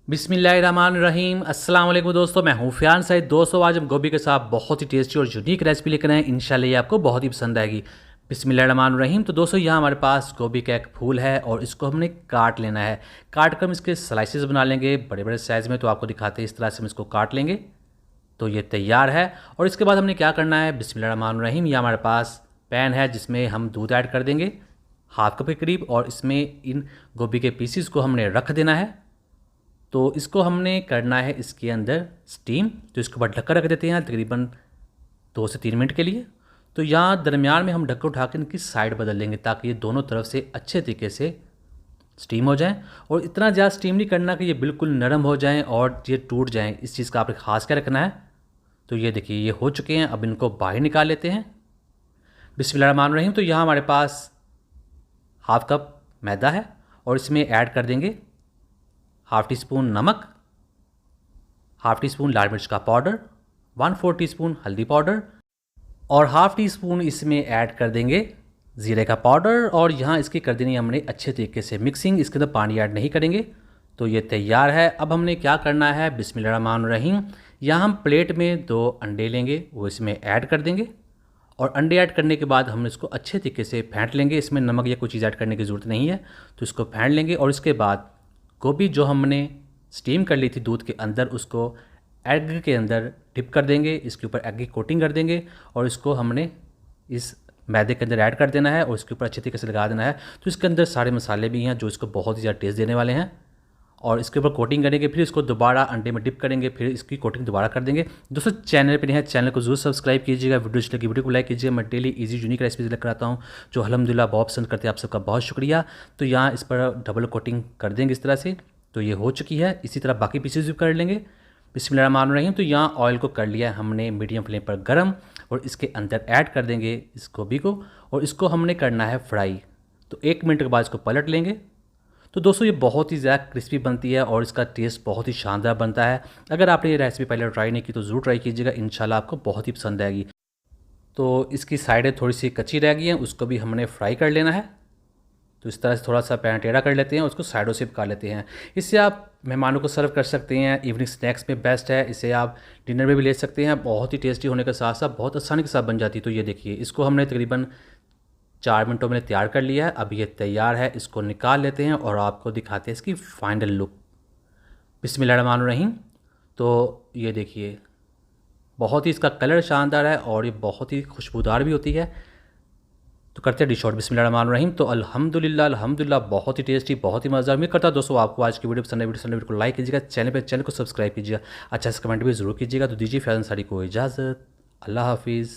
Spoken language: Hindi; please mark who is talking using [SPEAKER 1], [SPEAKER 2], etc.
[SPEAKER 1] बिस्मिल्लाहिर्रहमानिर्रहीम। अस्सलाम वालेकुम दोस्तों, मैं हूँ फ़ियाज़ सईद। दोस्तों आज हम गोभी के साथ बहुत ही टेस्टी और यूनिक रेसिपी लेकर आए हैं। इंशाल्लाह ये आपको बहुत ही पसंद आएगी। बिस्मिल्लाहिर्रहमानिर्रहीम। तो दोस्तों यहाँ हमारे पास गोभी का एक फूल है और इसको हमने काट लेना है। काट कर हम इसके स्लाइसेस बना लेंगे बड़े बड़े साइज़ में। तो आपको दिखाते हैं, इस तरह से हम इसको काट लेंगे तो ये तैयार है। और इसके बाद हमने क्या करना है, बिस्मिल्लाहिर्रहमानिर्रहीम, ये हमारे पास पैन है जिसमें हम दूध ऐड कर देंगे हाफ कप के करीब, और इसमें इन गोभी के पीसीस को हमने रख देना है। तो इसको हमने करना है इसके अंदर स्टीम। तो इसके बाद ढक्कन रख देते हैं तकरीबन 2 से 3 मिनट के लिए। तो यहाँ दरमियान में हम ढक्कन उठा कर इनकी साइड बदल लेंगे ताकि ये दोनों तरफ से अच्छे तरीके से स्टीम हो जाएं। और इतना ज़्यादा स्टीम नहीं करना कि ये बिल्कुल नरम हो जाएं और ये टूट जाएं, इस चीज़ का आपने खास क्या रखना है। तो ये देखिए ये हो चुके हैं। अब इनको बाहर निकाल लेते हैं। बिस्मिल्लाहिर्रहमानिर्रहीम। तो यहाँ हमारे पास हाफ कप मैदा है और इसमें ऐड कर देंगे हाफ़ टी स्पून नमक, हाफ़ टी स्पून लाल मिर्च का पाउडर, 1/4 टीस्पून हल्दी पाउडर और हाफ़ टी स्पून इसमें ऐड कर देंगे ज़ीरे का पाउडर। और यहाँ इसकी कर देनी हमने अच्छे तरीके से मिक्सिंग, इसके अंदर पानी ऐड नहीं करेंगे। तो ये तैयार है। अब हमने क्या करना है, बिस्मिल्लाहिर्रहमानिर्रहीम, यहाँ हम प्लेट में 2 अंडे लेंगे, वो इसमें ऐड कर देंगे। और अंडे ऐड करने के बाद हम इसको अच्छे तरीके से फेंट लेंगे। इसमें नमक या कोई चीज़ ऐड करने की ज़रूरत नहीं है। तो इसको फेंट लेंगे और इसके बाद गोभी जो हमने स्टीम कर ली थी दूध के अंदर, उसको एग के अंदर डिप कर देंगे। इसके ऊपर एग की कोटिंग कर देंगे और इसको हमने इस मैदे के अंदर ऐड कर देना है और इसके ऊपर अच्छे तरीके से लगा देना है। तो इसके अंदर सारे मसाले भी हैं जो इसको बहुत ही ज़्यादा टेस्ट देने वाले हैं। और इसके ऊपर कोटिंग करेंगे, फिर इसको दोबारा अंडे में डिप करेंगे, फिर इसकी कोटिंग दोबारा कर देंगे। दोस्तों चैनल पे नहीं है, चैनल को जरूर सब्सक्राइब कीजिएगा। वीडियो अच्छी लगी वीडियो को लाइक कीजिए। मैं डेली इजी यूनिक रेसिपीज लेकर आता हूँ जो अल्हम्दुलिल्लाह बहुत पसंद करते हैं। आप सबका बहुत शुक्रिया। तो यहाँ इस पर डबल कोटिंग कर देंगे इस तरह से। तो ये हो चुकी है। इसी तरह बाकी पीसेस भी कर लेंगे। बिस्मिल्लाहिर्रहमानिर्रहीम। तो यहाँ ऑयल को कर लिया है हमने मीडियम फ्लेम पर गर्म और इसके अंदर ऐड कर देंगे इस गोभी को और इसको हमने करना है फ्राई। तो 1 मिनट के बाद इसको पलट लेंगे। तो दोस्तों ये बहुत ही ज़्यादा क्रिस्पी बनती है और इसका टेस्ट बहुत ही शानदार बनता है। अगर आपने ये रेसिपी पहले ट्राई नहीं की तो ज़रूर ट्राई कीजिएगा, इंशाल्लाह आपको बहुत ही पसंद आएगी। तो इसकी साइडें थोड़ी सी कच्ची रह गई हैं, उसको भी हमने फ्राई कर लेना है। तो इस तरह से थोड़ा सा पैन टेढ़ा कर लेते हैं, उसको साइडों से पका लेते हैं। इससे आप मेहमानों को सर्व कर सकते हैं, इवनिंग स्नैक्स में बेस्ट है। इसे आप डिनर में भी ले सकते हैं। बहुत ही टेस्टी होने के साथ साथ बहुत आसानी के साथ बन जाती है। तो ये देखिए इसको हमने तकरीबन 4 मिनटों में तैयार कर लिया है। अब ये तैयार है, इसको निकाल लेते हैं और आपको दिखाते हैं इसकी फाइनल लुक। बिस्मिल्लाहिर्रहमानिर्रहीम। तो ये देखिए बहुत ही इसका कलर शानदार है और ये बहुत ही खुशबूदार भी होती है। तो करते हैं डिश आउट। बिस्मिल्लाहिर्रहमानिर्रहीम। तो अल्हम्दुलिल्लाह बहुत ही टेस्टी, बहुत ही मज़ेदार। मैं करता दोस्तों आपको आज की वीडियो पसंद है, वीडियो को लाइक कीजिएगा, चैनल को सब्सक्राइब कीजिएगा, अच्छा से कमेंट भी ज़रूर कीजिएगा। तो दीजिए फ़ियाज़ अंसारी को इजाज़त। अल्लाह हाफिज़।